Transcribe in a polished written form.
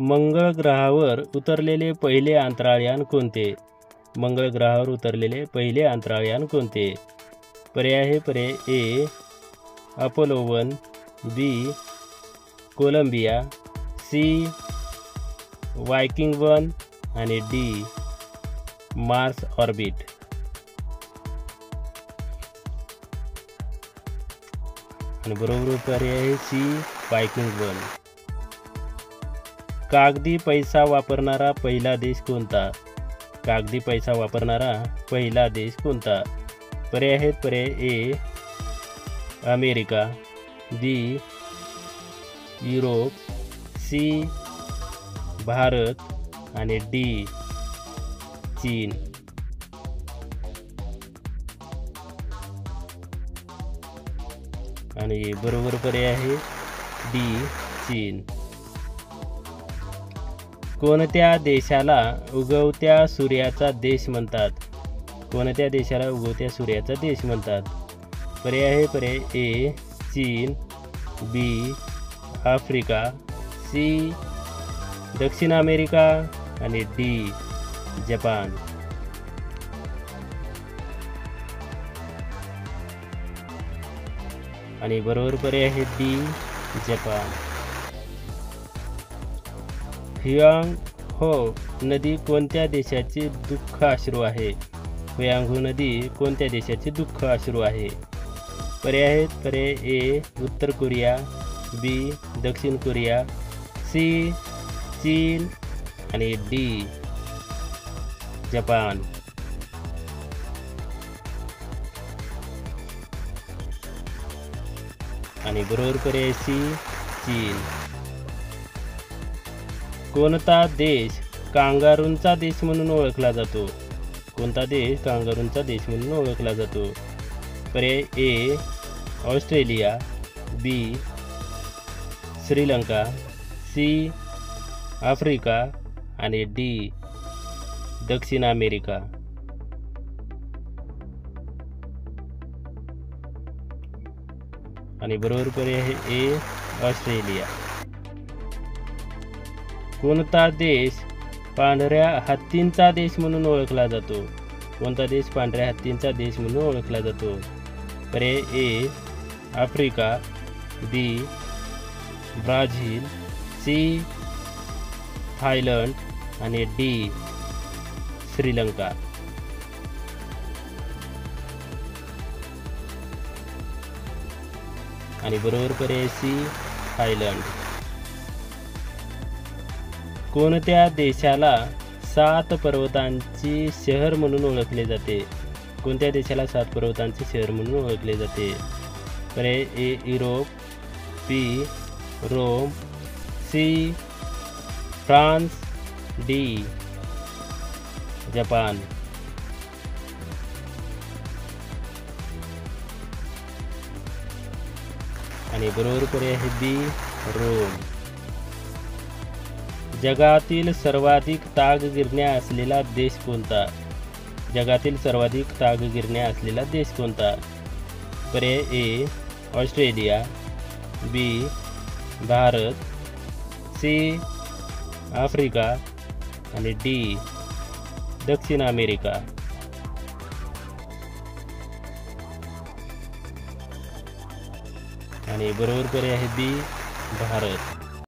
मंगळ ग्रहावर उतरलेले पहिले अंतराळयान कोणते? मंगळ ग्रहावर उतरलेले पहिले अंतराळयान कोणते? पर्याय आहे पर्याय ए अपोलो 1, बी कोलंबिया, सी वायकिंग 1 आणि डी मार्स ऑर्बिट. आणि बरोबर पर्याय आहे सी वायकिंग 1. कागदी पैसा वापरणारा पहिला देश कोणता? कागदी पैसा वापरणारा पहिला देश कोणता? पर्याय आहेत पर्याय A America, B Europe, C Bharat आणि डी चीन. आणि बरोबर पर्याय आहे डी चीन. कोणत्या देशाला उगवत्या सूर्याचा देश म्हणतात? कोणत्या देशाला उगवत्या सूर्याचा देश म्हणतात? पर्याय आहे पर्याय ए चीन, बी आफ्रिका, सी दक्षिण अमेरिका आणि डी जपान. आणि बरोबर पर्याय आहे डी जपान. ह्युआंग-हो नदी कोणत्या देशाचे दुःख अश्रू आहे? ह्युआंग-हो नदी कोणत्या देशाचे दुःख अश्रू आहे? पर्याय आहेत पर्याय ए उत्तर कोरिया, बी दक्षिण कोरिया, सी चीन आणि डी जपान. आणि बरोबर पर्याय सी चीन. कोणता देश कांगारूंचा देश म्हणून ओळखला जातो? कोणता देश कांगारूंचा देश म्हणून ओळखला जातो? पर्याय A Australia, B Sri Lanka, C Africa आणि डी दक्षिण अमेरिका. आणि बरोबर पर्याय आहे ए ऑस्ट्रेलिया. कोणता देश पांढऱ्या हत्तींचा देश म्हणून ओळखला जातो? कोणता देश पांढऱ्या हत्तींचा देश म्हणून ओळखला जातो? पर्याय ए आफ्रिका, बी ब्राझील, सी थायलंड आणि डी श्रीलंका. आणि बरोबर पर्याय सी थायलंड. कोणत्या देशाला 7 पर्वतांची शहर म्हणून ओळखले जाते? कोणत्या देशाला 7 पर्वतांचे शहर म्हणून ओळखले जाते? पर्याय A Europe, B Rome, C France, D Japan. आणि बरोबर पर्याय आहे बी रोम. जगातील सर्वाधिक तागगिरण्या असलेला देश कोणता? जगातील सर्वाधिक तागगिरण्या असलेला देश कोणता? पर्याय A Australia, B Bharat, C Africa आणि डी दक्षिण अमेरिका. आणि बरोबर पर्याय आहे बी भारत.